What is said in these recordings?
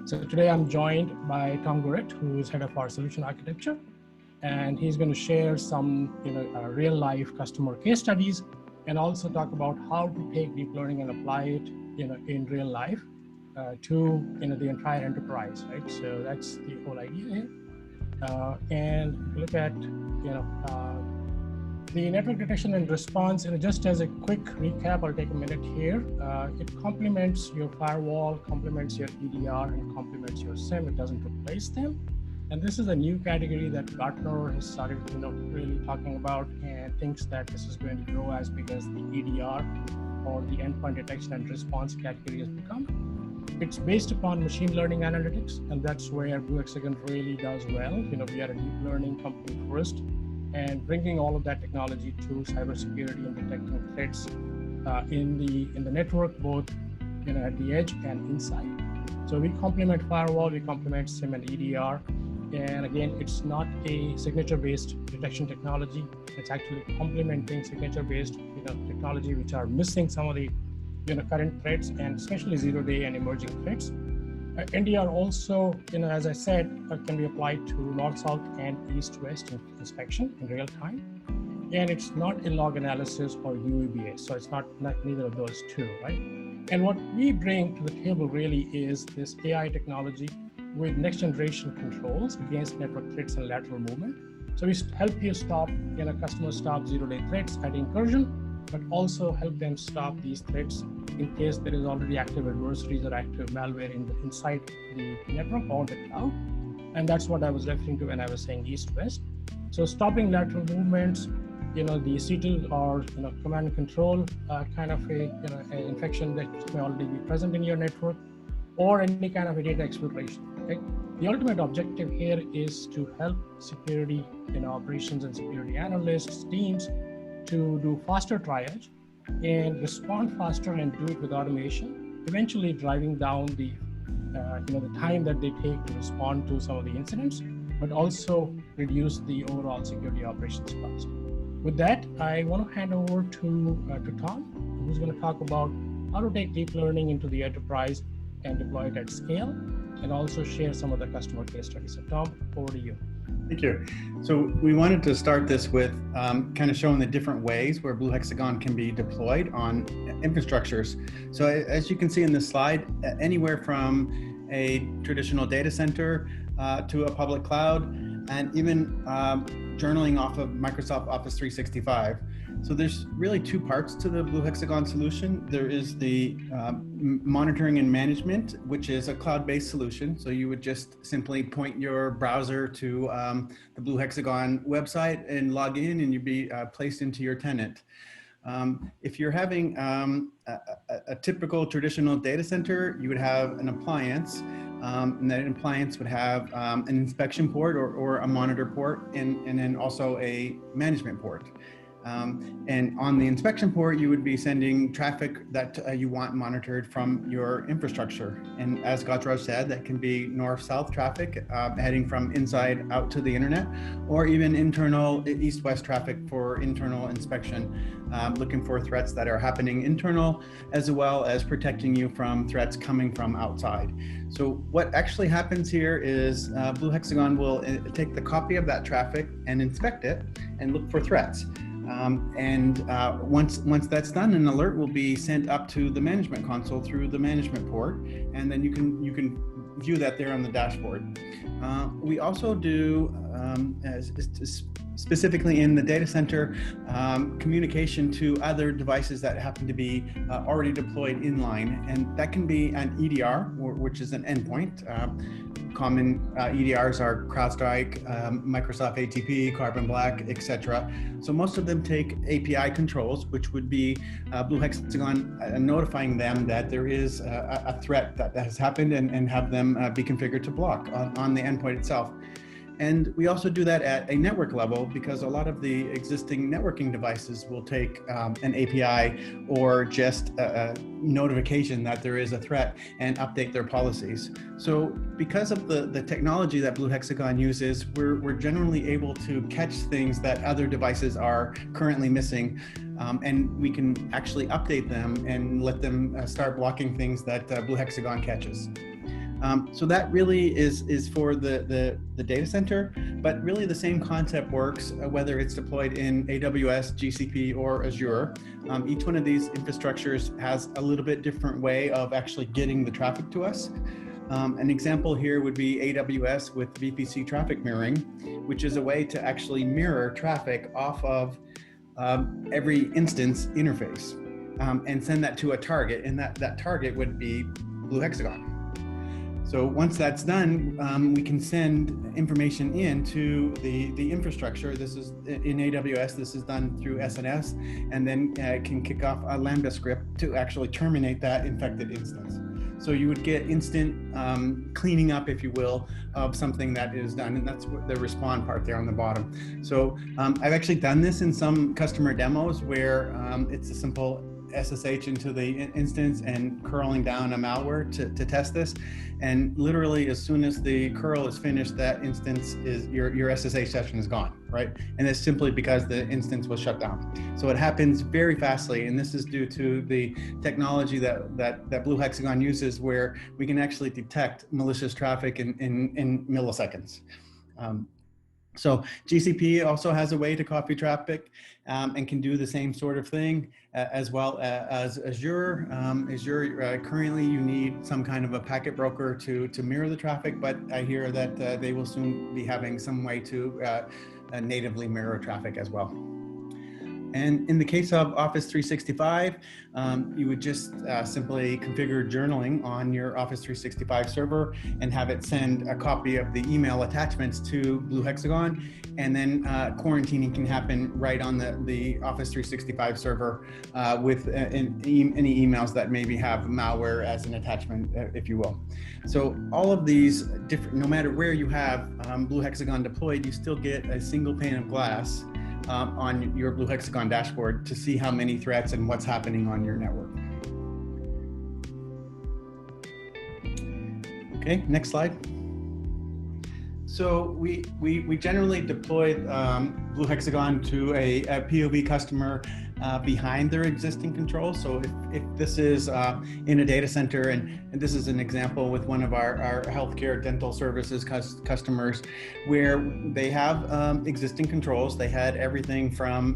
So today I'm joined by Tom Goret, who is head of our solution architecture, and he's going to share some real life customer case studies and also talk about how to take deep learning and apply it in real life to the entire enterprise, right? So that's the whole idea here. And look at the network detection and response. And just as a quick recap, I'll take a minute here. It complements your firewall, complements your EDR, and complements your SIEM. It doesn't replace them. And this is a new category that Gartner has started really talking about, and thinks that this is going to grow as big as the EDR or the endpoint detection and response category has become. It's based upon machine learning analytics, and that's where Blue Hexagon really does well. We are a deep learning company first, and bringing all of that technology to cybersecurity and detecting threats in the network, both at the edge and inside. So we complement firewall, we complement SIEM and EDR, and again, it's not a signature-based detection technology. It's actually complementing signature-based technology, which are missing some of the current threats, and especially zero-day and emerging threats. NDR also, as I said, can be applied to north-south and east-west inspection in real time. And it's not a log analysis or UABA, so it's not neither of those two, right? And what we bring to the table really is this AI technology with next-generation controls against network threats and lateral movement. So we help you stop, customers stop zero-day threats at incursion, but also help them stop these threats in case there is already active adversaries or active malware inside the network or the cloud. And that's what I was referring to when I was saying east-west. So stopping lateral movements, the CTIL or command and control kind of an infection that may already be present in your network, or any kind of a data exfiltration. Okay? The ultimate objective here is to help security operations and security analysts, teams, to do faster triage and respond faster and do it with automation, eventually driving down the time that they take to respond to some of the incidents, but also reduce the overall security operations cost. With that, I want to hand over to Tom, who's going to talk about how to take deep learning into the enterprise and deploy it at scale, and also share some of the customer case studies. So Tom, over to you. Thank you. So we wanted to start this with kind of showing the different ways where Blue Hexagon can be deployed on infrastructures. So as you can see in this slide, anywhere from a traditional data center to a public cloud, and even journaling off of Microsoft Office 365. So there's really two parts to the Blue Hexagon solution. There is the monitoring and management, which is a cloud-based solution. So you would just simply point your browser to the Blue Hexagon website and log in, and you'd be placed into your tenant. If you're having a typical traditional data center, you would have an appliance, and that appliance would have an inspection port or a monitor port, and then also a management port. And on the inspection port, you would be sending traffic that you want monitored from your infrastructure. And as Gautraj said, that can be north-south traffic heading from inside out to the internet, or even internal east-west traffic for internal inspection, looking for threats that are happening internal, as well as protecting you from threats coming from outside. So what actually happens here is Blue Hexagon will take the copy of that traffic and inspect it and look for threats. Once that's done, an alert will be sent up to the management console through the management port, and then you can view that there on the dashboard. We also do, specifically in the data center, communication to other devices that happen to be already deployed inline, and that can be an EDR, which is an endpoint. Common EDRs are CrowdStrike, Microsoft ATP, Carbon Black, etc. So most of them take API controls, which would be Blue Hexagon notifying them that there is a threat that has happened, and have them be configured to block on the endpoint itself. And we also do that at a network level, because a lot of the existing networking devices will take an API or just a notification that there is a threat and update their policies. So because of the technology that Blue Hexagon uses, we're generally able to catch things that other devices are currently missing, and we can actually update them and let them start blocking things that Blue Hexagon catches. So that really is for the data center, but really the same concept works whether it's deployed in AWS, GCP, or Azure. Each one of these infrastructures has a little bit different way of actually getting the traffic to us. An example here would be AWS with VPC traffic mirroring, which is a way to actually mirror traffic off of every instance interface and send that to a target, and that target would be Blue Hexagon. So once that's done, we can send information into the infrastructure. This is in AWS, this is done through SNS, and then can kick off a Lambda script to actually terminate that infected instance. So you would get instant cleaning up, if you will, of something that is done, and that's the respond part there on the bottom. So I've actually done this in some customer demos where it's a simple SSH into the instance and curling down a malware to test this. And literally as soon as the curl is finished, that instance is, your SSH session is gone, right? And it's simply because the instance was shut down. So it happens very fastly, and this is due to the technology that Blue Hexagon uses, where we can actually detect malicious traffic in milliseconds. So GCP also has a way to copy traffic and can do the same sort of thing, as well as Azure. Azure, currently you need some kind of a packet broker to mirror the traffic, but I hear that they will soon be having some way to natively mirror traffic as well. And in the case of Office 365, you would just simply configure journaling on your Office 365 server and have it send a copy of the email attachments to Blue Hexagon, and then quarantining can happen right on the Office 365 server with any emails that maybe have malware as an attachment, if you will. So all of these different, no matter where you have Blue Hexagon deployed, you still get a single pane of glass on your Blue Hexagon dashboard to see how many threats and what's happening on your network. Okay, next slide. So we generally deploy Blue Hexagon to a POV customer behind their existing controls. So if this is in a data center, and this is an example with one of our healthcare dental services customers, where they have existing controls. They had everything from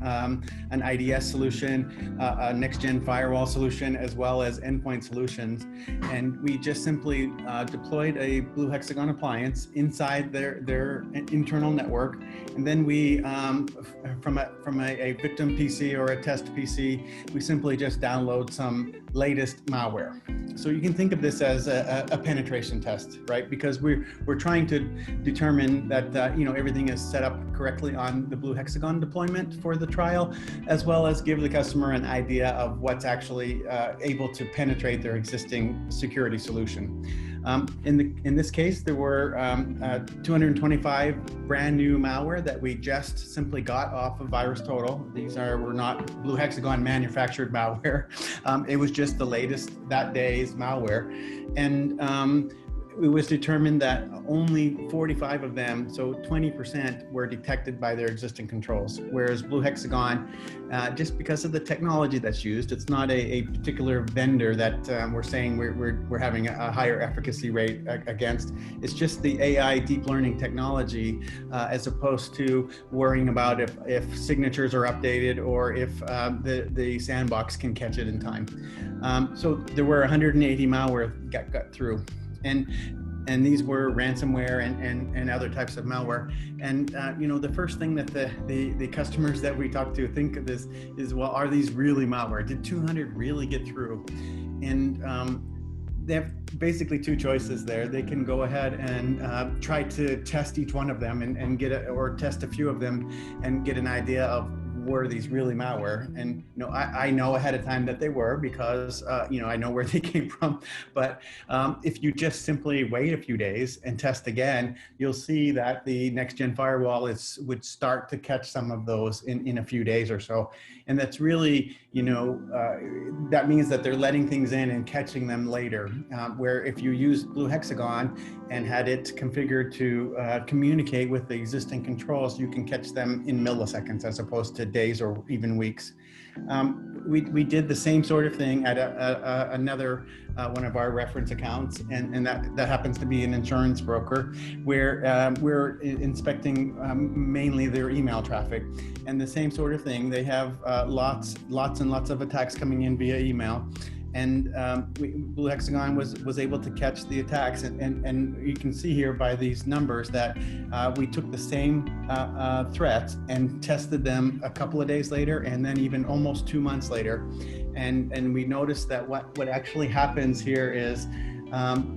an IDS solution, a next-gen firewall solution, as well as endpoint solutions. And we just simply deployed a Blue Hexagon appliance inside their internal network. And then we, from a victim PC or a test PC, we simply just download some latest malware. So you can think of this as a penetration test, right? Because we're trying to determine that everything is set up correctly on the Blue Hexagon deployment for the trial, as well as give the customer an idea of what's actually able to penetrate their existing security solution. In this case, there were 225 brand new malware that we just simply got off of VirusTotal. These were not Blue Hexagon manufactured malware. It was just the latest that day's malware. And it was determined that only 45 of them, so 20%, were detected by their existing controls. Whereas Blue Hexagon, just because of the technology that's used, it's not a particular vendor that we're saying we're having a higher efficacy rate against. It's just the AI deep learning technology, as opposed to worrying about if signatures are updated or if the sandbox can catch it in time. So there were 180 malware got through. And these were ransomware and other types of malware. And the first thing that the customers that we talk to think of this is, well, are these really malware? Did 200 really get through? And they have basically two choices there. They can go ahead and try to test each one of them and get or test a few of them and get an idea of, were these really malware? And I know ahead of time that they were, because I know where they came from. But if you just simply wait a few days and test again, you'll see that the next-gen firewall would start to catch some of those in a few days or so. And that's really, that means that they're letting things in and catching them later. Where if you use Blue Hexagon and had it configured to communicate with the existing controls, you can catch them in milliseconds as opposed to days or even weeks. We did the same sort of thing at another one of our reference accounts, and that happens to be an insurance broker, where we're inspecting mainly their email traffic, and the same sort of thing. They have lots and lots of attacks coming in via email. And Blue Hexagon was able to catch the attacks, and you can see here by these numbers that we took the same threats and tested them a couple of days later, and then even almost 2 months later, and we noticed that what actually happens here is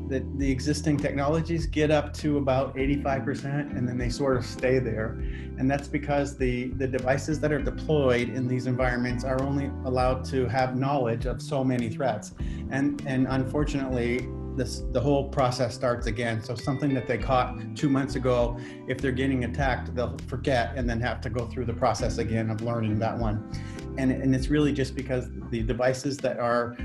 that the existing technologies get up to about 85%, and then they sort of stay there. And that's because the devices that are deployed in these environments are only allowed to have knowledge of so many threats. And unfortunately, the whole process starts again. So something that they caught 2 months ago, if they're getting attacked, they'll forget and then have to go through the process again of learning that one. And it's really just because the devices that are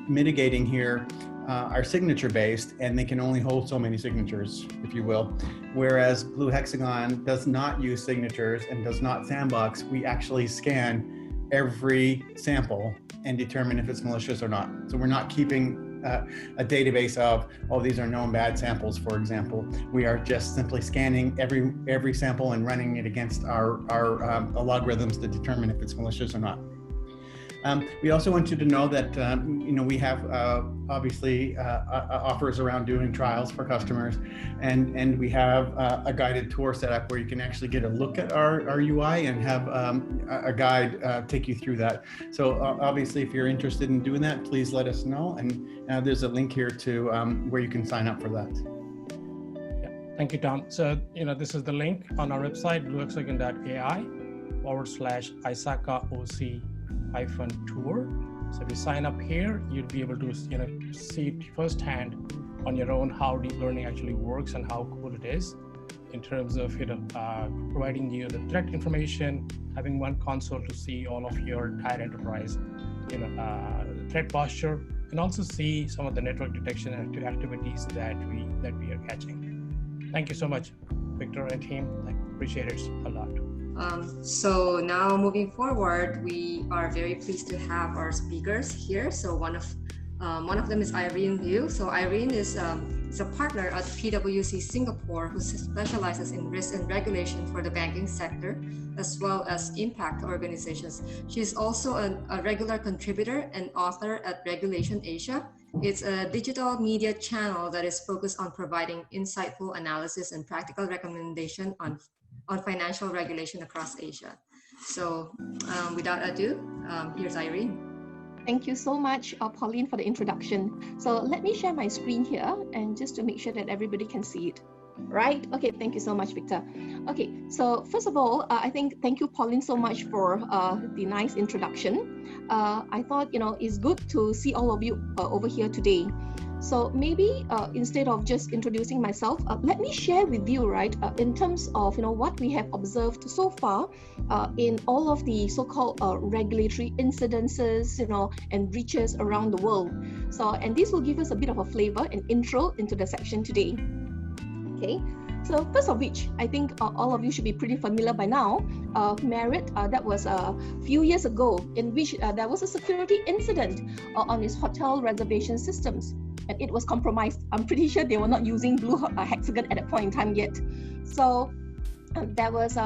mitigating here are signature based, and they can only hold so many signatures, if you will. Whereas Blue Hexagon does not use signatures and does not sandbox. We actually scan every sample and determine if it's malicious or not. So we're not keeping a database of, oh, these are known bad samples, for example. We are just simply scanning every sample and running it against our logarithms to determine if it's malicious or not. We also want you to know that we have obviously offers around doing trials for customers, and we have a guided tour set up where you can actually get a look at our UI and have a guide take you through that. So obviously, if you're interested in doing that, please let us know, and there's a link here to where you can sign up for that. Yeah, thank you, Tom. So this is the link on our website, bluehexagon.ai/ISACA-OC-tour. So if you sign up here, you'll be able to see it firsthand on your own how deep learning actually works and how cool it is in terms of providing you the threat information, having one console to see all of your entire enterprise, threat posture, and also see some of the network detection activities that we are catching. Thank you so much, Victor and team. I appreciate it a lot. So now moving forward, we are very pleased to have our speakers here. So one of them is Irene Liu. So Irene is a partner at PwC Singapore who specializes in risk and regulation for the banking sector, as well as impact organizations. She's also a regular contributor and author at Regulation Asia. It's a digital media channel that is focused on providing insightful analysis and practical recommendation on financial regulation across Asia. So without ado, here's Irene. Thank you so much, Pauline, for the introduction. So let me share my screen here, and just to make sure that everybody can see it. Right? Okay, thank you so much, Victor. Okay, so first of all, thank you, Pauline, so much for the nice introduction. I thought, it's good to see all of you over here today. So maybe instead of just introducing myself, let me share with you, in terms of what we have observed so far in all of the so-called regulatory incidences, and breaches around the world. So, and this will give us a bit of a flavor and intro into the section today. Okay. So first of which, I think all of you should be pretty familiar by now. Marriott, that was a few years ago, in which there was a security incident on its hotel reservation systems, and it was compromised. I'm pretty sure they were not using Blue Hexagon at that point in time yet. So there was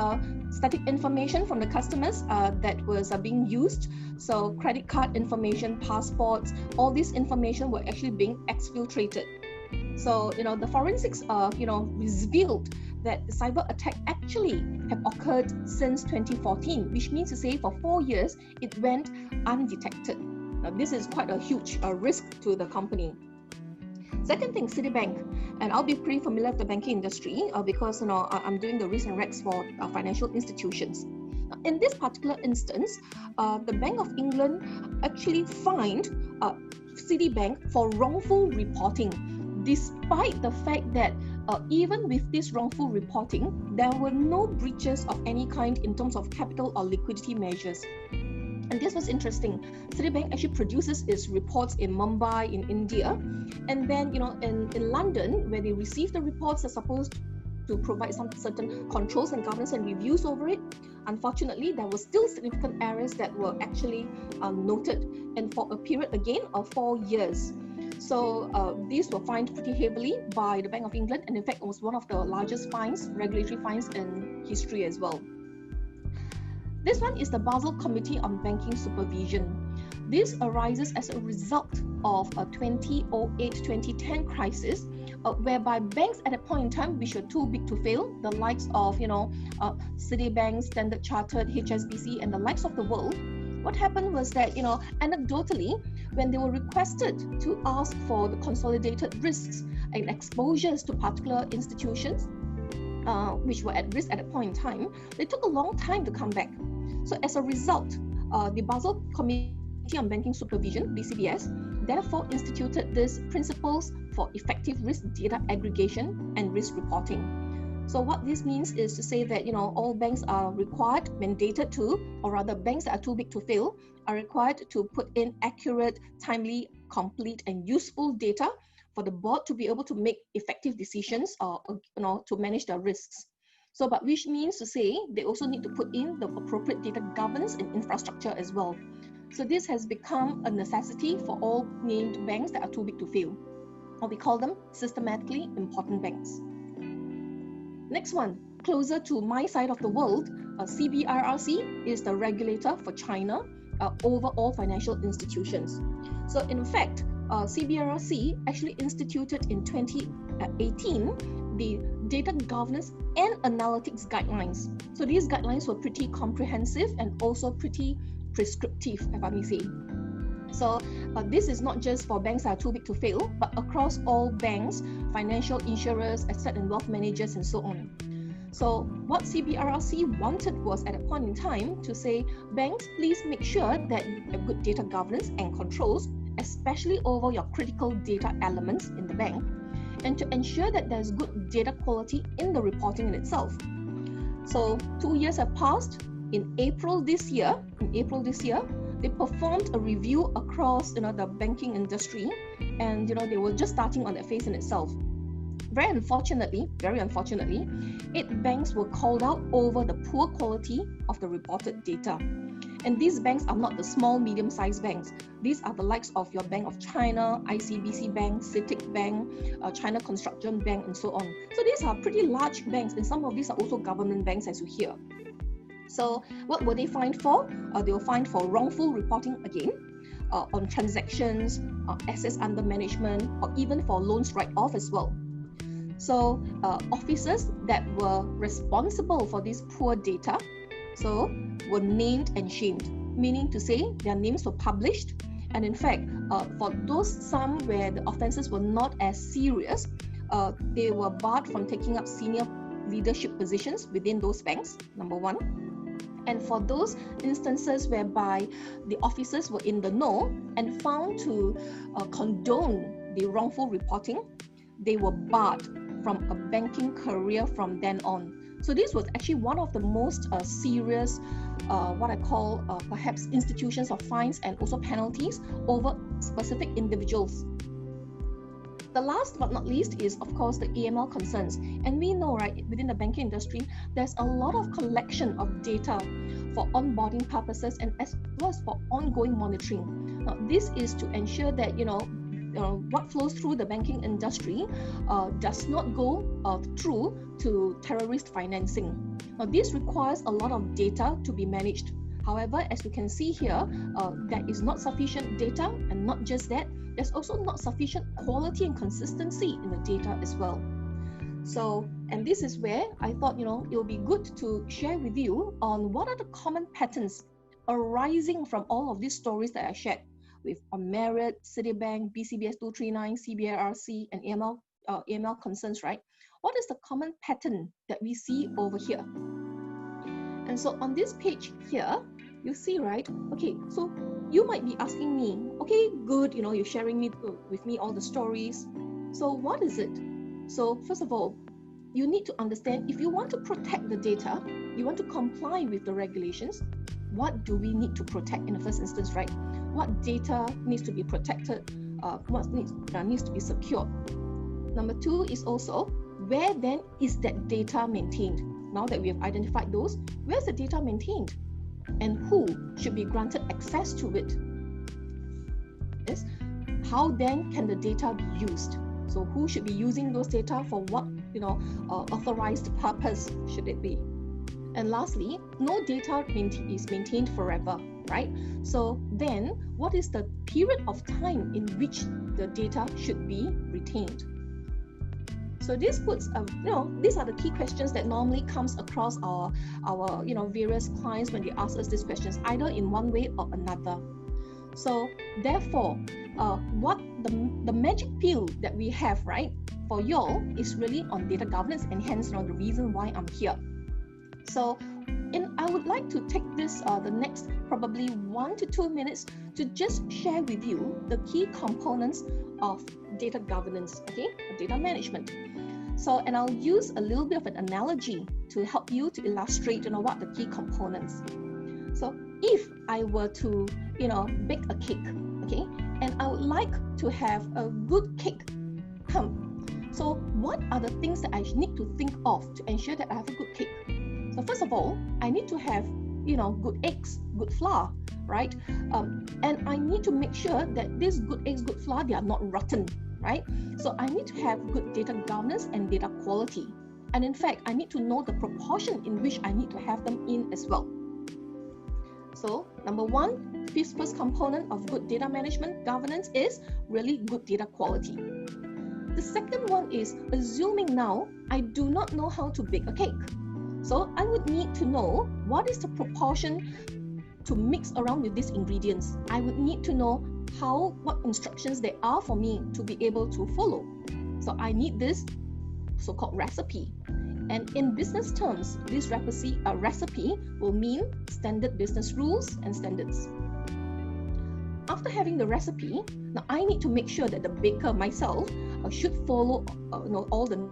static information from the customers that was being used. So credit card information, passports, all this information were actually being exfiltrated. So, the forensics, revealed that the cyber attack actually have occurred since 2014, which means to say for 4 years, it went undetected. Now, this is quite a huge risk to the company. Second thing, Citibank, and I'll be pretty familiar with the banking industry because, I'm doing the risk and regs for financial institutions. In this particular instance, the Bank of England actually fined Citibank for wrongful reporting, despite the fact that even with this wrongful reporting, there were no breaches of any kind in terms of capital or liquidity measures. And this was interesting. Citibank actually produces its reports in Mumbai, in India, and then in London, where they receive the reports, they're supposed to provide some certain controls and governance and reviews over it. Unfortunately, there were still significant errors that were actually noted, and for a period again of 4 years. So these were fined pretty heavily by the Bank of England, and in fact it was one of the largest fines, regulatory fines in history as well. This one is the Basel Committee on Banking Supervision. This arises as a result of a 2008-2010 crisis, whereby banks at a point in time which were too big to fail, the likes of Citibank, Standard Chartered, HSBC, and the likes of the world. What happened was that, anecdotally, when they were requested to ask for the consolidated risks and exposures to particular institutions, which were at risk at a point in time, they took a long time to come back. So as a result, the Basel Committee on Banking Supervision, BCBS, therefore instituted these principles for effective risk data aggregation and risk reporting. So what this means is to say that all banks are required, mandated to, or rather banks that are too big to fail, are required to put in accurate, timely, complete, and useful data for the board to be able to make effective decisions or to manage their risks. So, but which means to say they also need to put in the appropriate data governance and infrastructure as well. So this has become a necessity for all named banks that are too big to fail, or we call them systematically important banks. Next one, closer to my side of the world, CBRRC is the regulator for China over all financial institutions. So in fact, CBRRC actually instituted in 2018 the data governance and analytics guidelines. So these guidelines were pretty comprehensive and also pretty prescriptive, if I may say. So this is not just for banks that are too big to fail, but across all banks, financial insurers, asset and wealth managers, and so on. So what CBRRC wanted was at a point in time to say, banks, please make sure that you have good data governance and controls, especially over your critical data elements in the bank, and to ensure that there's good data quality in the reporting in itself. So 2 years have passed. In April this year, they performed a review across the banking industry, and they were just starting on their phase in itself. Very unfortunately, 8 banks were called out over the poor quality of the reported data. And these banks are not the small, medium-sized banks. These are the likes of your Bank of China, ICBC Bank, CITIC Bank, China Construction Bank, and so on. So these are pretty large banks, and some of these are also government banks, as you hear. So what were they fined for? They were fined for wrongful reporting again, on transactions, assets under management, or even for loans write-off as well. So officers that were responsible for this poor data were named and shamed, meaning to say their names were published. And in fact, for some where the offenses were not as serious, they were barred from taking up senior leadership positions within those banks, number one. And for those instances whereby the officers were in the know and found to condone the wrongful reporting, they were barred from a banking career from then on. So this was actually one of the most serious, what I call perhaps institutions of fines and also penalties over specific individuals. The last but not least is, of course, the AML concerns. And we know, right, within the banking industry, there's a lot of collection of data for onboarding purposes and as well as for ongoing monitoring. Now, this is to ensure that, what flows through the banking industry does not go through to terrorist financing. Now, this requires a lot of data to be managed. However, as you can see here, there is not sufficient data, and not just that, there's also not sufficient quality and consistency in the data as well. So, and this is where I thought, it will be good to share with you on what are the common patterns arising from all of these stories that I shared with Merit, Citibank, BCBS 239, CBRRC, and AML concerns, right? What is the common pattern that we see over here? And so on this page here, you see, right? Okay, so you might be asking me, okay, good, you're sharing with me all the stories. So what is it? So first of all, you need to understand, if you want to protect the data, you want to comply with the regulations, what do we need to protect in the first instance, right? What data needs to be protected, what needs to be secured. Number two is also, where then is that data maintained? Now that we have identified those, where's the data maintained? And who should be granted access to it? Yes. How then can the data be used? So who should be using those data for what, authorized purpose should it be? And lastly, no data is maintained forever, right? So then what is the period of time in which the data should be retained? So this puts, these are the key questions that normally comes across our various clients when they ask us these questions, either in one way or another. So therefore, what the magic pill that we have, right, for y'all is really on data governance, and hence the reason why I'm here. So I would like to take this the next probably 1 to 2 minutes to just share with you the key components of data governance, okay, data management. So, and I'll use a little bit of an analogy to help you to illustrate, what the key components. So if I were to, bake a cake, okay, and I would like to have a good cake come. So what are the things that I need to think of to ensure that I have a good cake? So first of all, I need to have, good eggs, good flour, right? And I need to make sure that these good eggs, good flour, they are not rotten, right? So I need to have good data governance and data quality. And in fact, I need to know the proportion in which I need to have them in as well. So number one, first component of good data management governance is really good data quality. The second one is assuming now I do not know how to bake a cake. So I would need to know what is the proportion to mix around with these ingredients. I would need to know what instructions there are for me to be able to follow. So I need this so-called recipe. And in business terms, this recipe will mean standard business rules and standards. After having the recipe, now I need to make sure that the baker myself should follow all the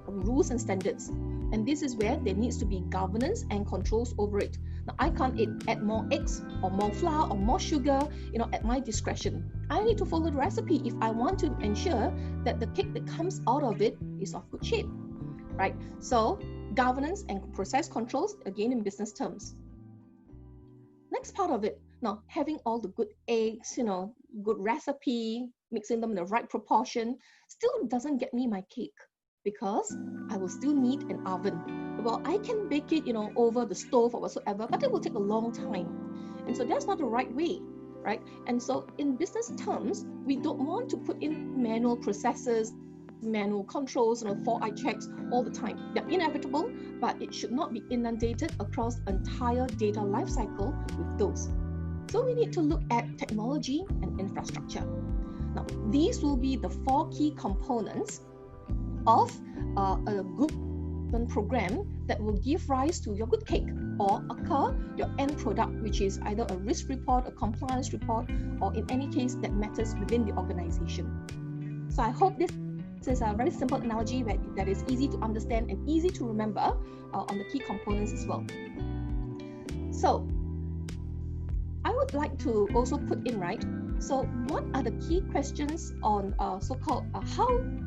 rules and standards. And this is where there needs to be governance and controls over it. Now, I can't add more eggs or more flour or more sugar, at my discretion. I need to follow the recipe if I want to ensure that the cake that comes out of it is of good shape, right? So governance and process controls, again in business terms. Next part of it, now having all the good eggs, good recipe, mixing them in the right proportion, still doesn't get me my cake, because I will still need an oven. Well, I can bake it, over the stove or whatsoever, but it will take a long time. And so that's not the right way, right? And so in business terms, we don't want to put in manual processes, manual controls, 4-eye checks all the time. They're inevitable, but it should not be inundated across the entire data lifecycle with those. So we need to look at technology and infrastructure. Now, these will be the 4 key components of a good program that will give rise to your good cake, or occur your end product, which is either a risk report, a compliance report, or in any case that matters within the organization. So I hope this is a very simple analogy that is easy to understand and easy to remember on the key components as well. So I would like to also put in, right, so what are the key questions on so-called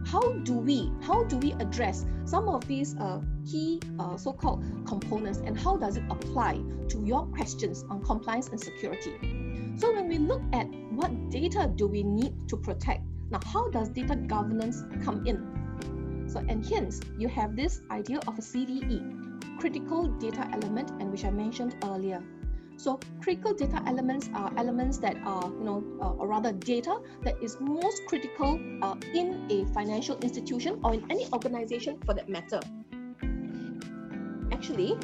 how do we address some of these key so-called components, and how does it apply to your questions on compliance and security? So when we look at what data do we need to protect, now how does data governance come in? So, and hence you have this idea of a CDE, critical data element, and which I mentioned earlier. So critical data elements are elements that are, or rather data that is most critical in a financial institution or in any organization for that matter. Actually,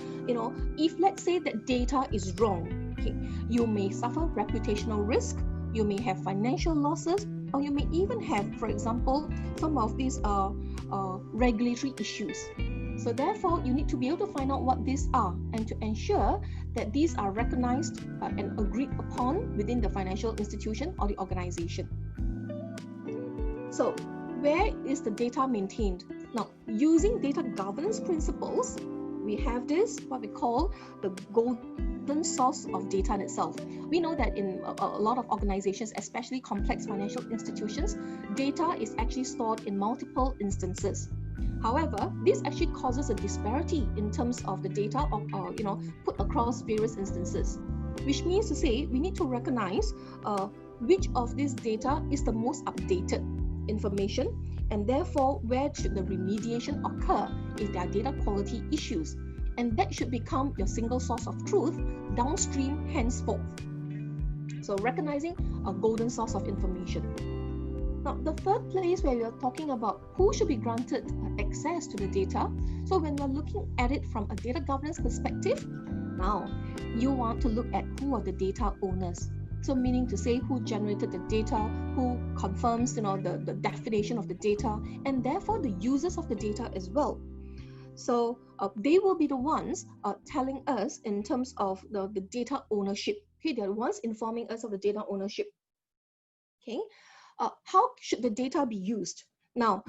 if let's say that data is wrong, okay, you may suffer reputational risk, you may have financial losses, or you may even have, for example, some of these regulatory issues. So therefore, you need to be able to find out what these are and to ensure that these are recognized and agreed upon within the financial institution or the organization. So where is the data maintained? Now, using data governance principles, we have this, what we call the golden source of data in itself. We know that in a lot of organizations, especially complex financial institutions, data is actually stored in multiple instances. However, this actually causes a disparity in terms of the data put across various instances, which means to say we need to recognize which of this data is the most updated information, and therefore where should the remediation occur if there are data quality issues, and that should become your single source of truth downstream henceforth. So recognizing a golden source of information. Now, the third place where we are talking about who should be granted access to the data. So when we're looking at it from a data governance perspective, now you want to look at who are the data owners. So meaning to say who generated the data, who confirms the definition of the data, and therefore the users of the data as well. So they will be the ones telling us in terms of the data ownership. Okay, they're the ones informing us of the data ownership. Okay. How should the data be used? Now,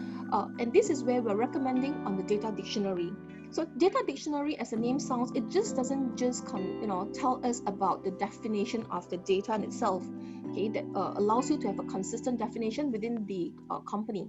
and this is where we're recommending on the data dictionary. So data dictionary, as the name sounds, it just doesn't just tell us about the definition of the data in itself, okay, that allows you to have a consistent definition within the company.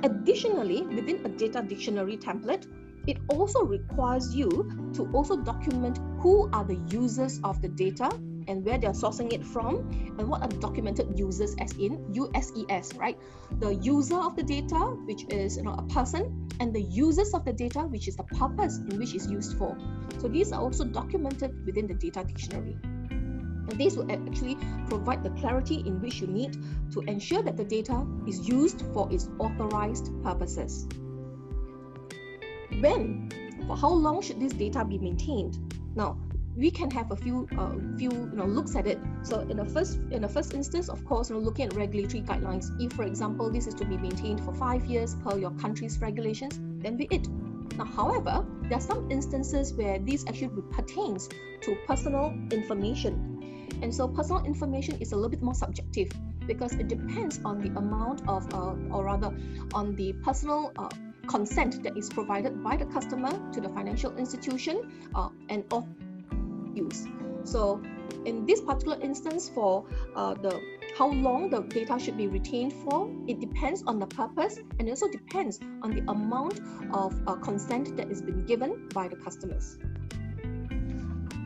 Additionally, within a data dictionary template, it also requires you to also document who are the users of the data and where they're sourcing it from, and what are documented users, as in USES, right? The user of the data, which is a person, and the users of the data, which is the purpose in which it's used for. So these are also documented within the data dictionary. And these will actually provide the clarity in which you need to ensure that the data is used for its authorized purposes. When, for how long should this data be maintained? Now, we can have a few looks at it. So in the first instance, of course, looking at regulatory guidelines. If, for example, this is to be maintained for 5 years per your country's regulations, then be it. Now, however, there are some instances where this actually pertains to personal information, and so personal information is a little bit more subjective because it depends on the amount of, or rather, on the personal consent that is provided by the customer to the financial institution and of use. So in this particular instance, for how long the data should be retained for, it depends on the purpose, and it also depends on the amount of consent that is been given by the customers.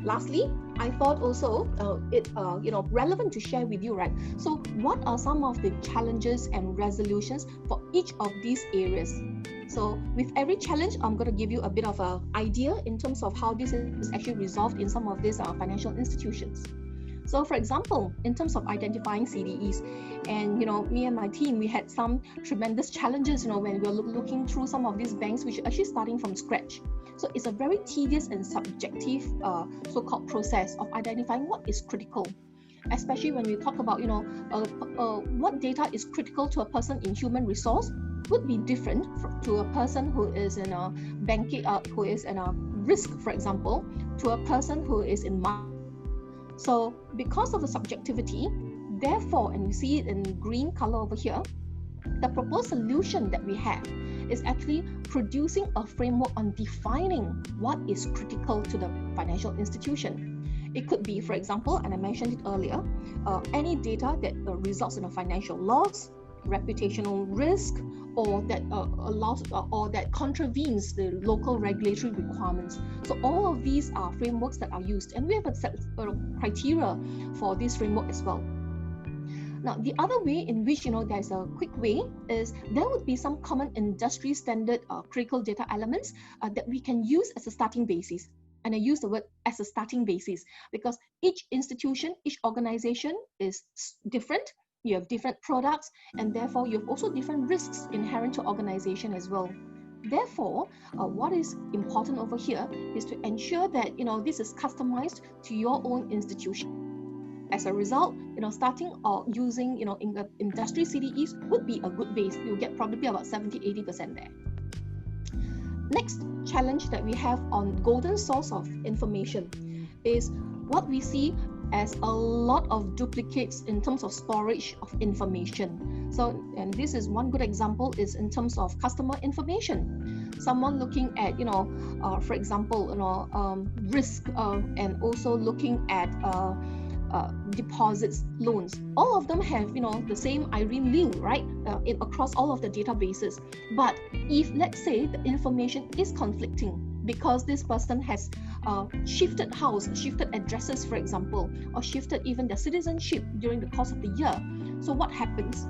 Lastly, I thought also it relevant to share with you, right? So what are some of the challenges and resolutions for each of these areas? So with every challenge, I'm going to give you a bit of an idea in terms of how this is actually resolved in some of these financial institutions. So for example, in terms of identifying CDEs, and me and my team, we had some tremendous challenges, when we were looking through some of these banks which are actually starting from scratch. So it's a very tedious and subjective so-called process of identifying what is critical, especially when we talk about what data is critical to a person in human resource would be different to a person who is in a banking, who is in a risk, for example, to a person who is in market. So because of the subjectivity, therefore, and you see it in green color over here, the proposed solution that we have is actually producing a framework on defining what is critical to the financial institution. It could be, for example, and I mentioned it earlier, any data that results in a financial loss, reputational risk, or that allows or that contravenes the local regulatory requirements. So all of these are frameworks that are used, and we have a set criteria for this framework as well. Now, the other way in which there's a quick way is there would be some common industry standard critical data elements that we can use as a starting basis. And I use the word as a starting basis because each institution, each organization is different. You have different products, and therefore you have also different risks inherent to organization as well. Therefore, what is important over here is to ensure that this is customized to your own institution. As a result, starting or using in the industry CDEs would be a good base. You'll get probably about 70-80% there. Next challenge that we have on golden source of information is what we see as a lot of duplicates in terms of storage of information. So, and this is one good example is in terms of customer information. Someone looking at, for example, risk and also looking at deposits, loans. All of them have, the same Irene Liu, right, across all of the databases. But if, let's say, the information is conflicting because this person has shifted house, shifted addresses, for example, or shifted even their citizenship during the course of the year, so what happens,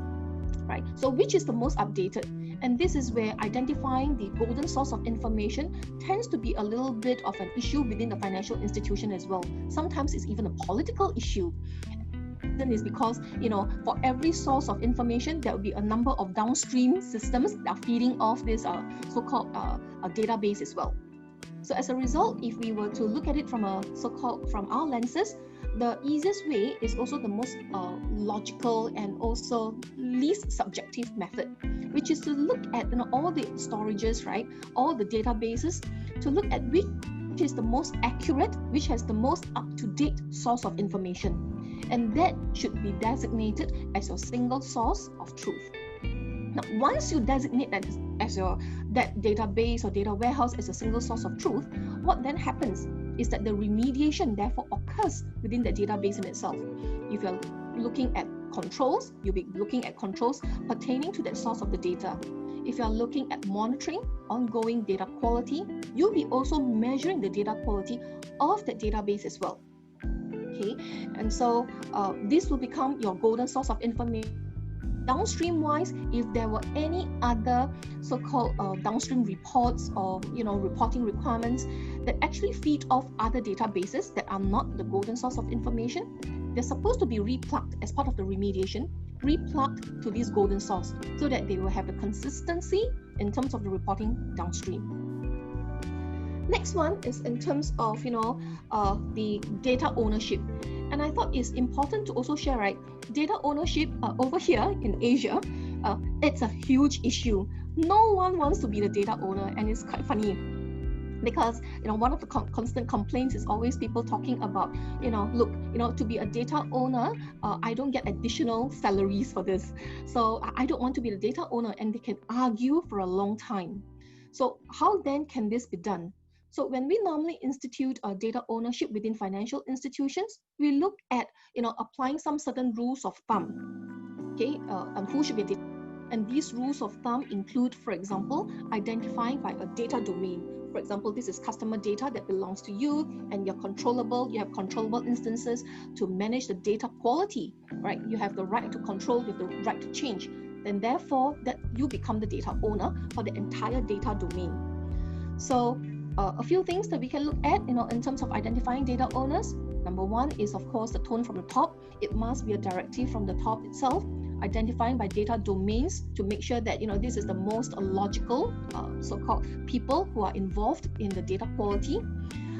right? So which is the most updated? And this is where identifying the golden source of information tends to be a little bit of an issue within the financial institution as well. Sometimes it's even a political issue. Then is because, for every source of information, there will be a number of downstream systems that are feeding off this so-called database as well. So as a result, if we were to look at it from from our lenses, the easiest way is also the most logical and also least subjective method, which is to look at all the storages, right, all the databases, to look at which is the most accurate, which has the most up-to-date source of information, and that should be designated as your single source of truth. Now, once you designate that as that database or data warehouse as a single source of truth, what then happens is that the remediation therefore occurs within the database in itself. If you're looking at controls, you'll be looking at controls pertaining to that source of the data. If you're looking at monitoring ongoing data quality, you'll be also measuring the data quality of that database as well. Okay, and so this will become your golden source of information. Downstream wise, if there were any other so-called downstream reports or reporting requirements that actually feed off other databases that are not the golden source of information, they're supposed to be replugged as part of the remediation, replugged to this golden source so that they will have the consistency in terms of the reporting downstream. Next one is in terms of the data ownership. And I thought it's important to also share, right, data ownership over here in Asia, it's a huge issue. No one wants to be the data owner, and it's quite funny because one of the constant complaints is always people talking about look, to be a data owner, I don't get additional salaries for this, so I don't want to be the data owner, and they can argue for a long time. So how then can this be done? So when we normally institute data ownership within financial institutions, we look at applying some certain rules of thumb, okay, and who should be data. And these rules of thumb include, for example, identifying by a data domain. For example, this is customer data that belongs to you, and you're controllable. You have controllable instances to manage the data quality, right? You have the right to control, you have the right to change. Then therefore, that you become the data owner for the entire data domain. So a few things that we can look at, in terms of identifying data owners. Number one is, of course, the tone from the top. It must be a directive from the top itself. Identifying by data domains to make sure that this is the most logical so-called people who are involved in the data quality.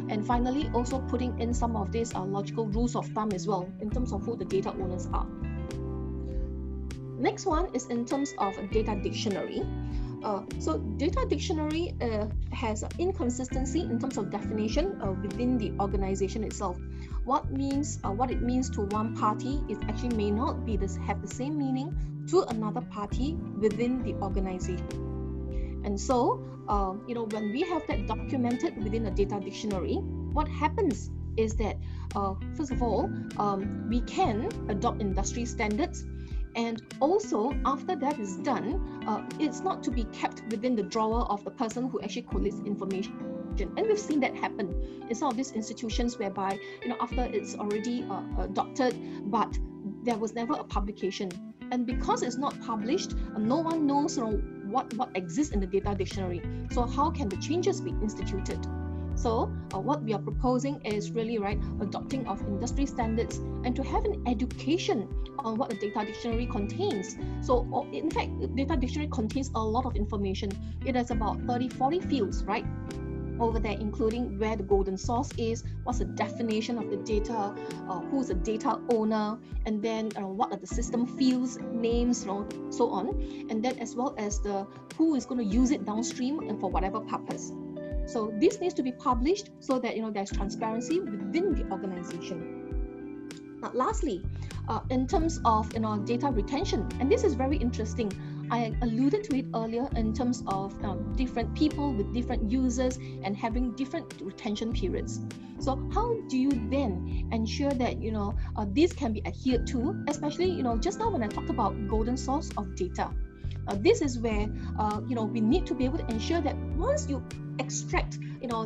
And finally, also putting in some of these logical rules of thumb as well in terms of who the data owners are. Next one is in terms of a data dictionary. So data dictionary has inconsistency in terms of definition within the organization itself. What it means to one party is actually may not have the same meaning to another party within the organization. And so, when we have that documented within a data dictionary, what happens is that first of all, we can adopt industry standards. And also, after that is done, it's not to be kept within the drawer of the person who actually collates information. And we've seen that happen in some of these institutions whereby, after it's already adopted, but there was never a publication. And because it's not published, no one knows what exists in the data dictionary. So how can the changes be instituted? So what we are proposing is really adopting of industry standards and to have an education on what the data dictionary contains. So in fact, the data dictionary contains a lot of information. It has about 30-40 fields, right? Over there, including where the golden source is, what's the definition of the data, who's the data owner, and then what are the system fields, names, so on, and then as well as who is going to use it downstream and for whatever purpose. So this needs to be published so that there's transparency within the organization. Now, lastly, in terms of data retention, and this is very interesting. I alluded to it earlier in terms of different people with different users and having different retention periods. So how do you then ensure that this can be adhered to, especially just now when I talked about golden source of data. This is where we need to be able to ensure that once you extract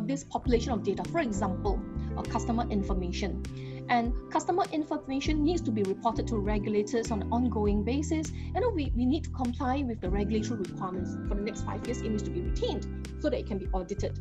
this population of data, for example, customer information, and customer information needs to be reported to regulators on an ongoing basis. We need to comply with the regulatory requirements. For the next 5 years, it needs to be retained so that it can be audited.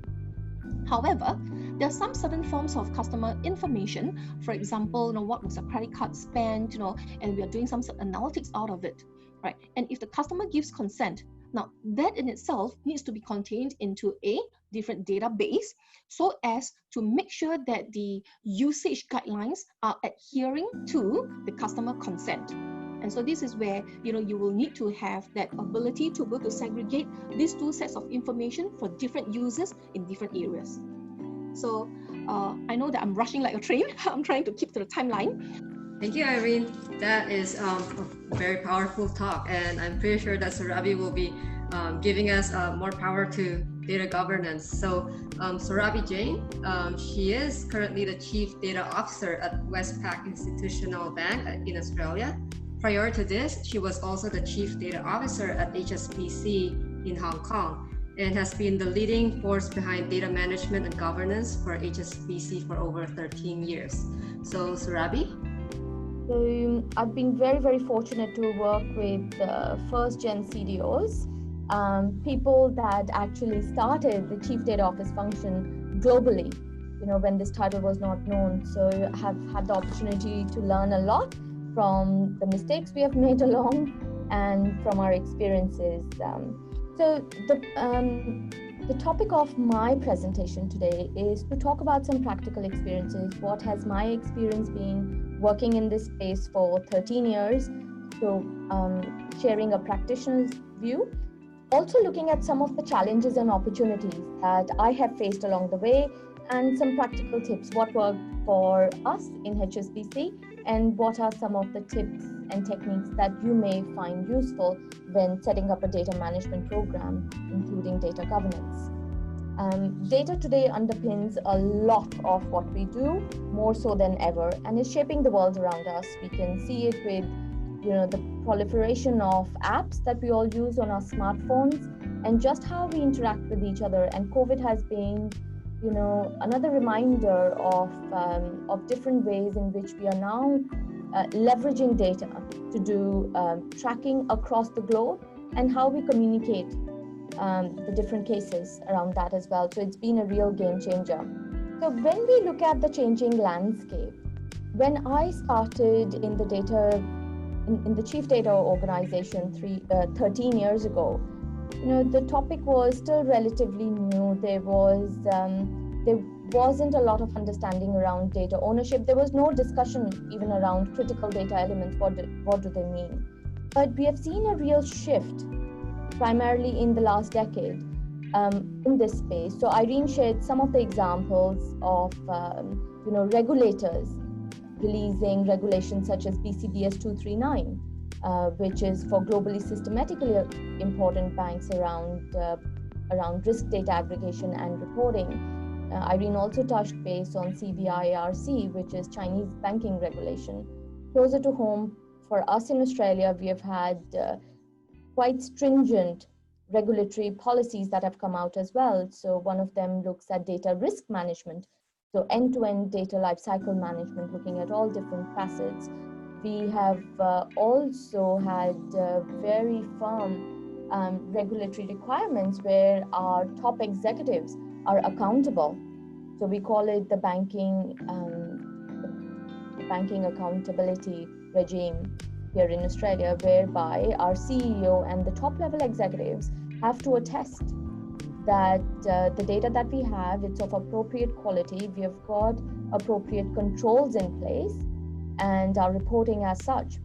However, there are some certain forms of customer information. For example, what was a credit card spent, and we are doing some analytics out of it, right? And if the customer gives consent, now that in itself needs to be contained into a different database so as to make sure that the usage guidelines are adhering to the customer consent. And so this is where you will need to have that ability to be able to segregate these two sets of information for different users in different areas. So I know that I'm rushing like a train. I'm trying to keep to the timeline. Thank you, Irene. That is a very powerful talk, and I'm pretty sure that Surabhi will be giving us more power to data governance. So Surabhi Jain, she is currently the Chief Data Officer at Westpac Institutional Bank in Australia. Prior to this, she was also the Chief Data Officer at HSBC in Hong Kong and has been the leading force behind data management and governance for HSBC for over 13 years. So Surabhi? So I've been very, very fortunate to work with first-gen CDOs, people that actually started the Chief Data Office function globally, when this title was not known. So I have had the opportunity to learn a lot from the mistakes we have made along and from our experiences. So the topic of my presentation today is to talk about some practical experiences. What has my experience been working in this space for 13 years? So sharing a practitioner's view, also looking at some of the challenges and opportunities that I have faced along the way, and some practical tips, what worked for us in HSBC, and what are some of the tips and techniques that you may find useful when setting up a data management program, including data governance. Data today underpins a lot of what we do, more so than ever, and is shaping the world around us. We can see it with the proliferation of apps that we all use on our smartphones, and just how we interact with each other. And COVID has been another reminder of different ways in which we are now leveraging data to do tracking across the globe, and how we communicate the different cases around that as well. So it's been a real game changer. So when we look at the changing landscape, when I started in the data, in the Chief Data Organization 13 years ago, the topic was still relatively new. There wasn't a lot of understanding around data ownership. There was no discussion even around critical data elements. What do they mean? But we have seen a real shift, primarily in the last decade, in this space. So Irene shared some of the examples of regulators releasing regulations such as BCBS 239, which is for globally systematically important banks around risk data aggregation and reporting. Irene also touched base on CBIRC, which is Chinese banking regulation. Closer to home, for us in Australia, we have had quite stringent regulatory policies that have come out as well. So one of them looks at data risk management, so end-to-end data lifecycle management, looking at all different facets. We have also had very firm regulatory requirements where our top executives are accountable. So we call it the banking accountability regime here in Australia, whereby our CEO and the top level executives have to attest that the data that we have, it's of appropriate quality, we have got appropriate controls in place, and are reporting as such.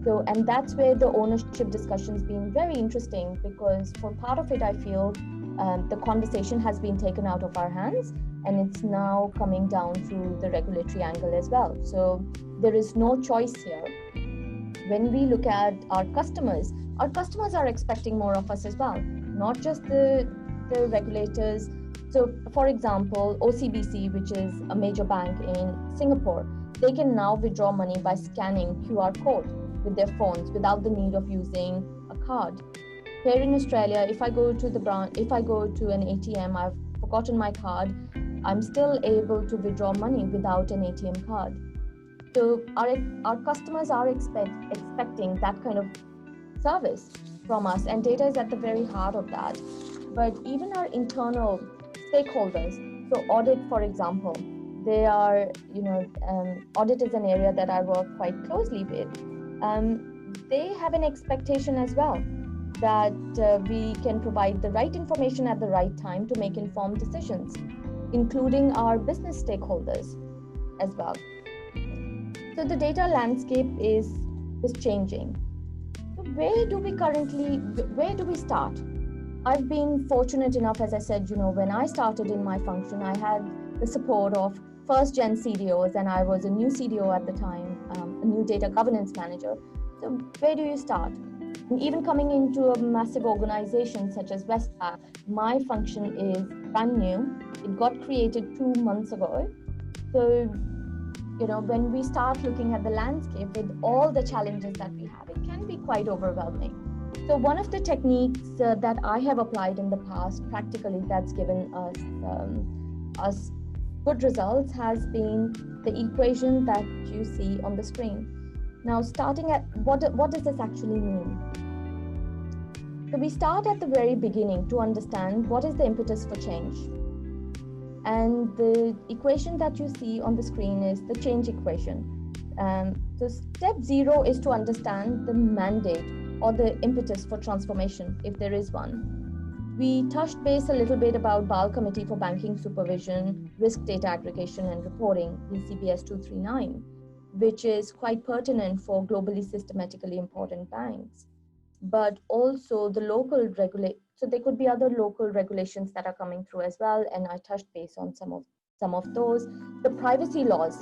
So, and that's where the ownership discussion's been very interesting, because for part of it, I feel the conversation has been taken out of our hands, and it's now coming down through the regulatory angle as well. So there is no choice here. when we look at our customers are expecting more of us as well, not just the regulators. So for example, OCBC, which is a major bank in Singapore, they can now withdraw money by scanning QR code with their phones without the need of using a card. Here in Australia, if I go to an ATM, I've forgotten my card, I'm still able to withdraw money without an ATM card. So our customers are expecting that kind of service from us, and data is at the very heart of that. But even our internal stakeholders, so audit, for example, they are, audit is an area that I work quite closely with. They have an expectation as well that we can provide the right information at the right time to make informed decisions, including our business stakeholders as well. So the data landscape is changing. So where do we start? I've been fortunate enough, as I said, when I started in my function, I had the support of first gen CDOs, and I was a new CDO at the time, a new data governance manager. So where do you start? And even coming into a massive organization such as Westpac, my function is brand new. It got created 2 months ago. So, when we start looking at the landscape with all the challenges that we have, it can be quite overwhelming. So one of the techniques that I have applied in the past, practically, that's given us good results has been the equation that you see on the screen. Now, starting at what does this actually mean? So we start at the very beginning to understand what is the impetus for change. And the equation that you see on the screen is the change equation. So step 0 is to understand the mandate or the impetus for transformation, if there is one. We touched base a little bit about BAL Committee for Banking Supervision, Risk Data Aggregation and Reporting, BCBS 239, which is quite pertinent for globally systematically important banks. But also the local so there could be other local regulations that are coming through as well, and I touched base on some of those. The privacy laws,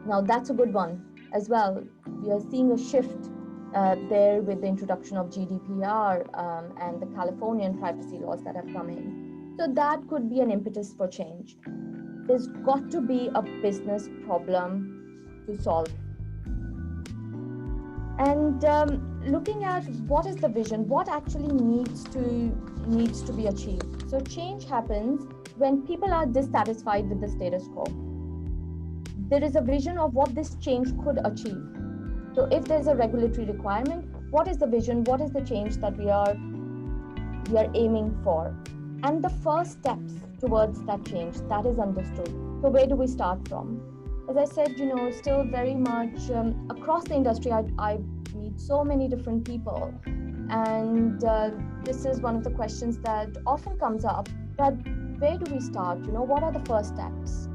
now that's a good one as well. We are seeing a shift there with the introduction of GDPR and the Californian privacy laws that have come in. So that could be an impetus for change. There's got to be a business problem to solve. And looking at what is the vision, what actually needs to be achieved. So change happens when people are dissatisfied with the status quo. There is a vision of what this change could achieve. So if there's a regulatory requirement, what is the vision? What is the change that we are aiming for? And the first steps towards that change, that is understood. So where do we start from? As I said, still very much across the industry, I meet so many different people. And this is one of the questions that often comes up, that where do we start? What are the first steps?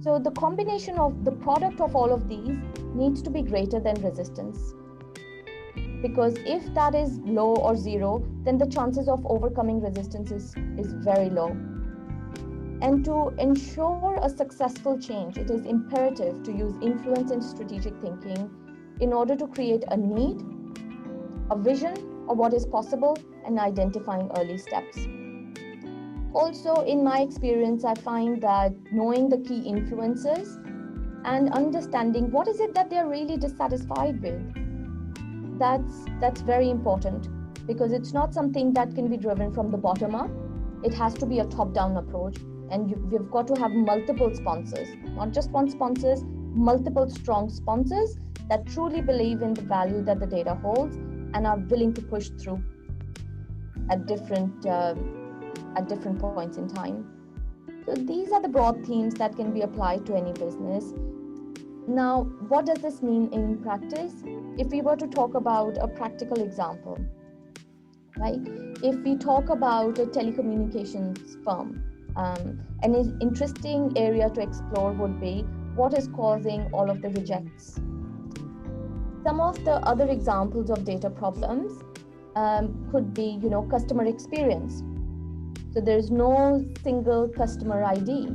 So the combination of the product of all of these needs to be greater than resistance. Because if that is low or zero, then the chances of overcoming resistance is very low. And to ensure a successful change, it is imperative to use influence and strategic thinking in order to create a need, a vision of what is possible, and identifying early steps. Also, in my experience, I find that knowing the key influences and understanding what is it that they're really dissatisfied with, that's very important, because it's not something that can be driven from the bottom up. It has to be a top-down approach, and we've got to have multiple sponsors, not just one sponsor, multiple strong sponsors that truly believe in the value that the data holds and are willing to push through at different points in time. So these are the broad themes that can be applied to any business. Now, what does this mean in practice? If we were to talk about a practical example, right? If we talk about a telecommunications firm, an interesting area to explore would be what is causing all of the rejects. Some of the other examples of data problems could be, customer experience. So there's no single customer ID.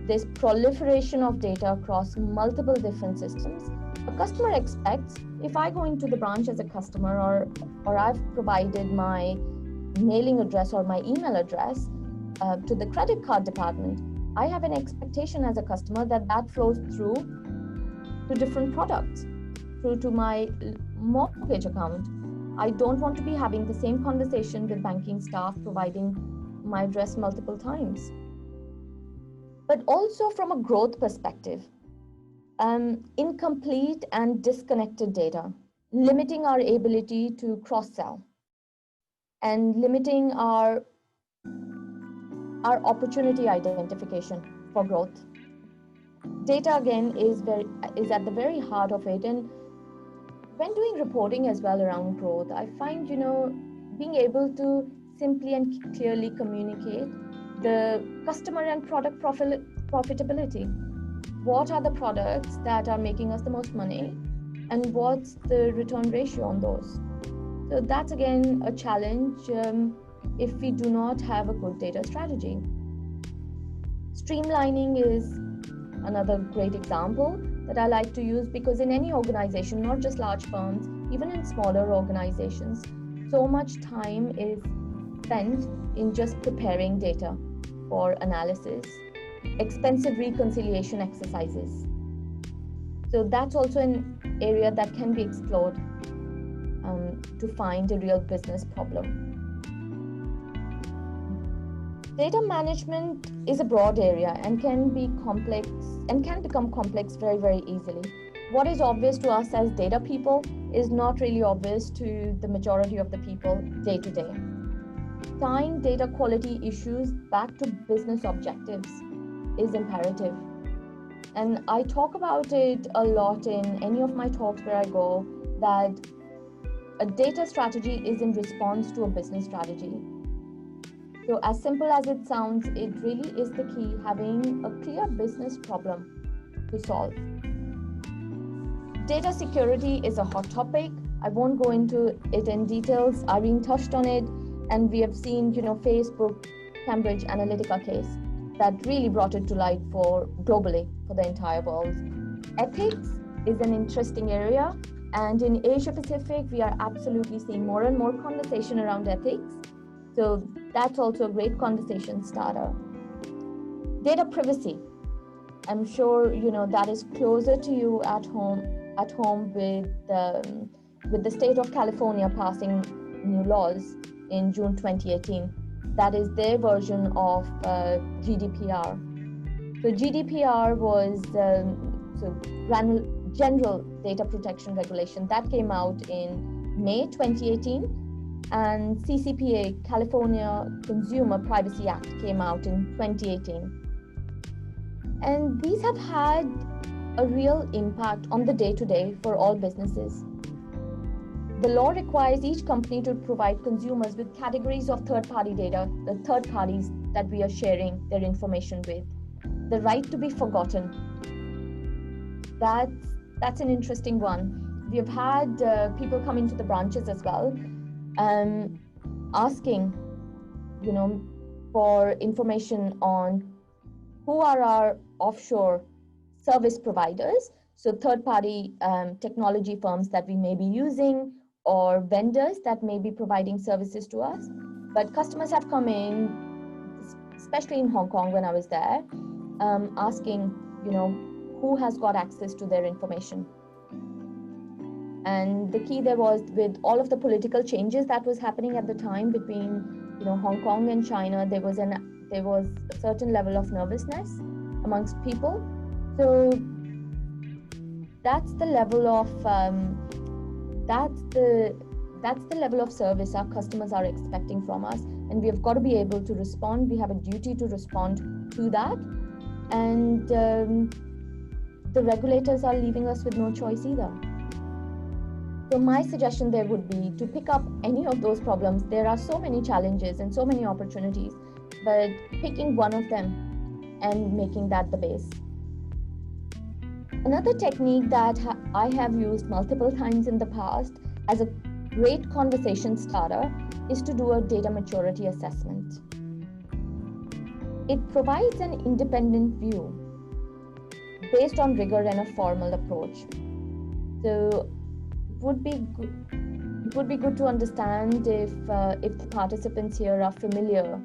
There's proliferation of data across multiple different systems, A customer expects, if I go into the branch as a customer or I've provided my mailing address or my email address to the credit card department, I have an expectation as a customer that that flows through to different products, through to my mortgage account. I don't want to be having the same conversation with banking staff providing my address multiple times. But also from a growth perspective, incomplete and disconnected data, limiting our ability to cross-sell and limiting our opportunity identification for growth. Data again is at the very heart of it. And when doing reporting as well around growth, I find, being able to simply and clearly communicate the customer and product profitability. What are the products that are making us the most money and what's the return ratio on those? So that's again a challenge if we do not have a good data strategy. Streamlining is another great example that I like to use, because in any organization, not just large firms, even in smaller organizations, so much time is spent in just preparing data for analysis, expensive reconciliation exercises. So that's also an area that can be explored to find a real business problem. Data management is a broad area and can be complex and can become complex very, very easily. What is obvious to us as data people is not really obvious to the majority of the people day to day. Tying data quality issues back to business objectives is imperative. And I talk about it a lot in any of my talks where I go, that a data strategy is in response to a business strategy. So as simple as it sounds, it really is the key, having a clear business problem to solve. Data security is a hot topic. I won't go into it in details. Irene touched on it, and we have seen, Facebook, Cambridge Analytica case that really brought it to light for globally for the entire world. Ethics is an interesting area, and in Asia Pacific, we are absolutely seeing more and more conversation around ethics. So that's also a great conversation starter. Data privacy. I'm sure that is closer to you at home with the state of California passing new laws in June 2018. That is their version of GDPR. So GDPR was General Data Protection Regulation that came out in May 2018. And CCPA, California Consumer Privacy Act, came out in 2018. And these have had a real impact on the day-to-day for all businesses. The law requires each company to provide consumers with categories of third-party data, the third parties that we are sharing their information with. The right to be forgotten. That's an interesting one. We have had people come into the branches as well, asking, for information on who are our offshore service providers, so third-party technology firms that we may be using or vendors that may be providing services to us. But customers have come in, especially in Hong Kong when I was there, asking, who has got access to their information. And the key there was, with all of the political changes that was happening at the time between Hong Kong and China, there was a certain level of nervousness amongst people. So that's the level of service our customers are expecting from us, and we have got to be able to respond. We have a duty to respond to that, and the regulators are leaving us with no choice either. So my suggestion there would be to pick up any of those problems. There are so many challenges and so many opportunities, but picking one of them and making that the base. Another technique that I have used multiple times in the past as a great conversation starter is to do a data maturity assessment. It provides an independent view based on rigor and a formal approach. So it would be good to understand if the participants here are familiar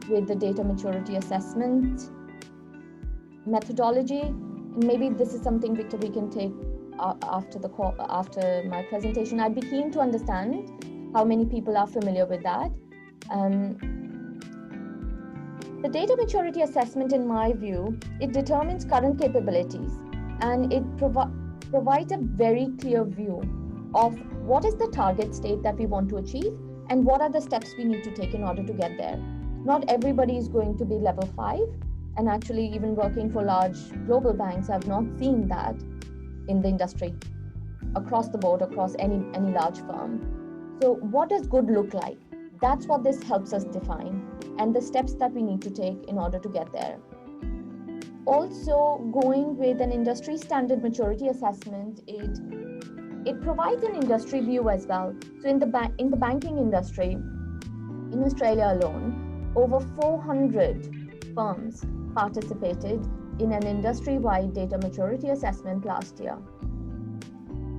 with the data maturity assessment methodology. Maybe this is something, Victor, we can take after the call, after my presentation. I'd be keen to understand how many people are familiar with that. The data maturity assessment, in my view, it determines current capabilities, and it provides a very clear view of what is the target state that we want to achieve and what are the steps we need to take in order to get there. Not everybody is going to be level 5, and actually even working for large global banks, I've not seen that in the industry across the board, across any large firm. So what does good look like? That's what this helps us define, and the steps that we need to take in order to get there. Also, going with an industry standard maturity assessment, it provides an industry view as well. So in the banking industry, in Australia alone, over 400 firms participated in an industry-wide data maturity assessment last year.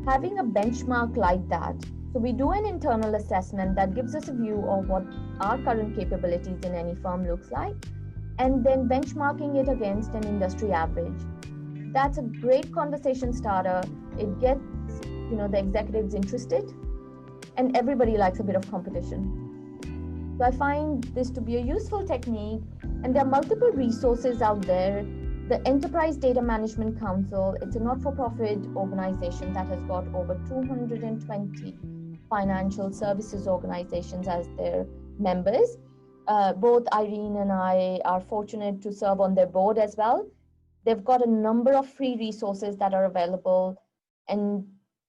Having a benchmark like that, so we do an internal assessment that gives us a view of what our current capabilities in any firm looks like, and then benchmarking it against an industry average. That's a great conversation starter. It gets, the executives interested, and everybody likes a bit of competition. So I find this to be a useful technique, and there are multiple resources out there. The Enterprise Data Management Council, it's a not-for-profit organization that has got over 220 financial services organizations as their members. Both Irene and I are fortunate to serve on their board as well. They've got a number of free resources that are available, and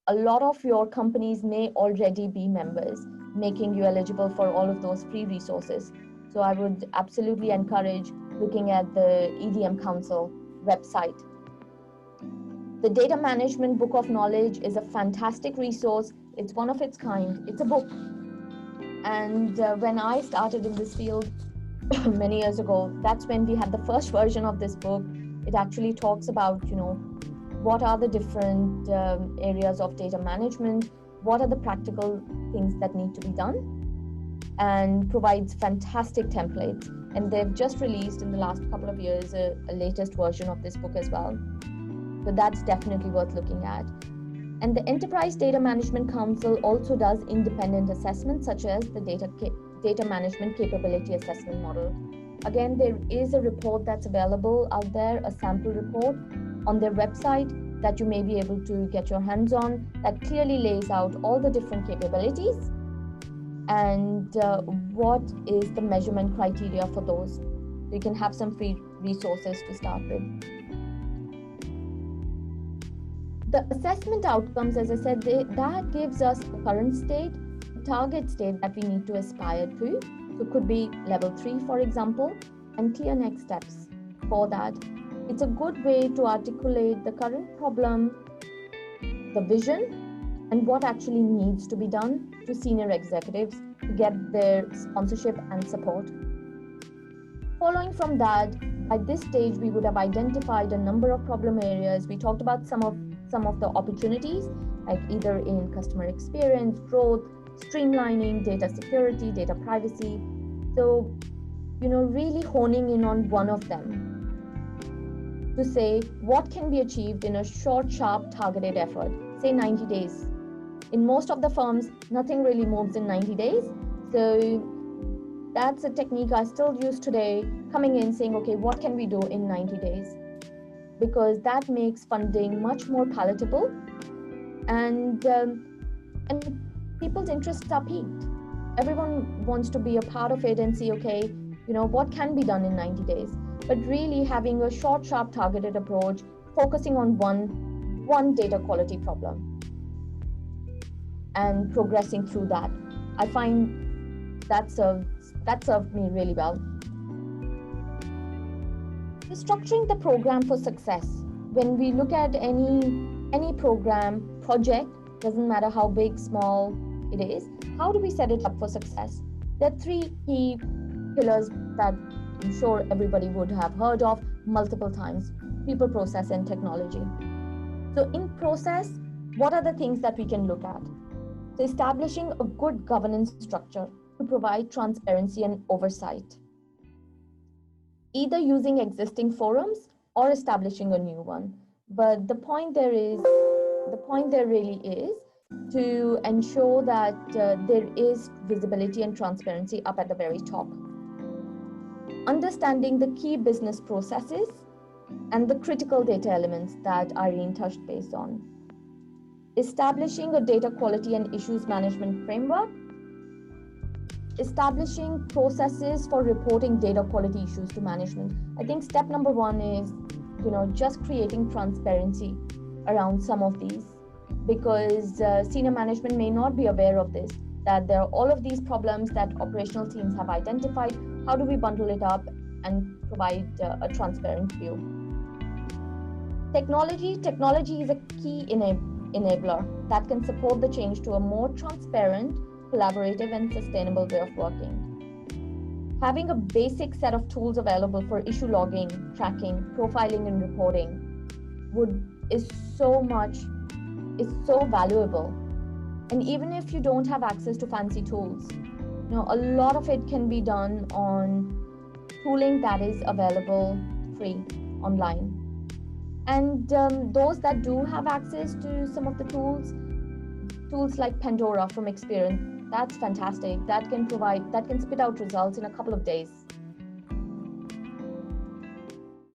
a lot of your companies may already be members, making you eligible for all of those free resources. So I would absolutely encourage looking at the EDM Council website. The Data Management Book of Knowledge is a fantastic resource. It's one of its kind. It's a book. And when I started in this field many years ago, that's when we had the first version of this book. It actually talks about, what are the different areas of data management, what are the practical things that need to be done, and provides fantastic templates. And they've just released in the last couple of years a latest version of this book as well. So that's definitely worth looking at. And the Enterprise Data Management Council also does independent assessments, such as the Data Management Capability Assessment Model. Again, there is a report that's available out there, a sample report on their website that you may be able to get your hands on, that clearly lays out all the different capabilities and what is the measurement criteria for those. So you can have some free resources to start with. The assessment outcomes, as I said, that gives us the current state, the target state that we need to aspire to. So it could be level 3, for example, and clear next steps for that. It's a good way to articulate the current problem, the vision, and what actually needs to be done to senior executives to get their sponsorship and support. Following from that, at this stage, we would have identified a number of problem areas. We talked about some of the opportunities, like either in customer experience, growth, streamlining, data security, data privacy. So, really honing in on one of them to say what can be achieved in a short, sharp, targeted effort, say 90 days. In most of the firms, nothing really moves in 90 days. So that's a technique I still use today, coming in saying, okay, what can we do in 90 days? Because that makes funding much more palatable, and people's interests are piqued. Everyone wants to be a part of it and see, okay, what can be done in 90 days? But really having a short, sharp, targeted approach, focusing on one data quality problem and progressing through that. I find that served me really well. Structuring the program for success. When we look at any program, project, doesn't matter how big, small it is, how do we set it up for success? There are 3 key pillars that I'm sure everybody would have heard of multiple times: people, process, and technology. So in process, what are the things that we can look at? So establishing a good governance structure to provide transparency and oversight, either using existing forums or establishing a new one. But the point there really is to ensure that there is visibility and transparency up at the very top. Understanding the key business processes and the critical data elements that Irene touched base on. Establishing a data quality and issues management framework. Establishing processes for reporting data quality issues to management. I think step number one is, just creating transparency around some of these, because senior management may not be aware of this, that there are all of these problems that operational teams have identified. How do we bundle it up and provide a transparent view? Technology is a key enabler that can support the change to a more transparent, collaborative, and sustainable way of working. Having a basic set of tools available for issue logging, tracking, profiling, and reporting is so valuable. And even if you don't have access to fancy tools, a lot of it can be done on tooling that is available free online. And those that do have access to some of the tools like Pandora from Experian, that's fantastic. That can spit out results in a couple of days.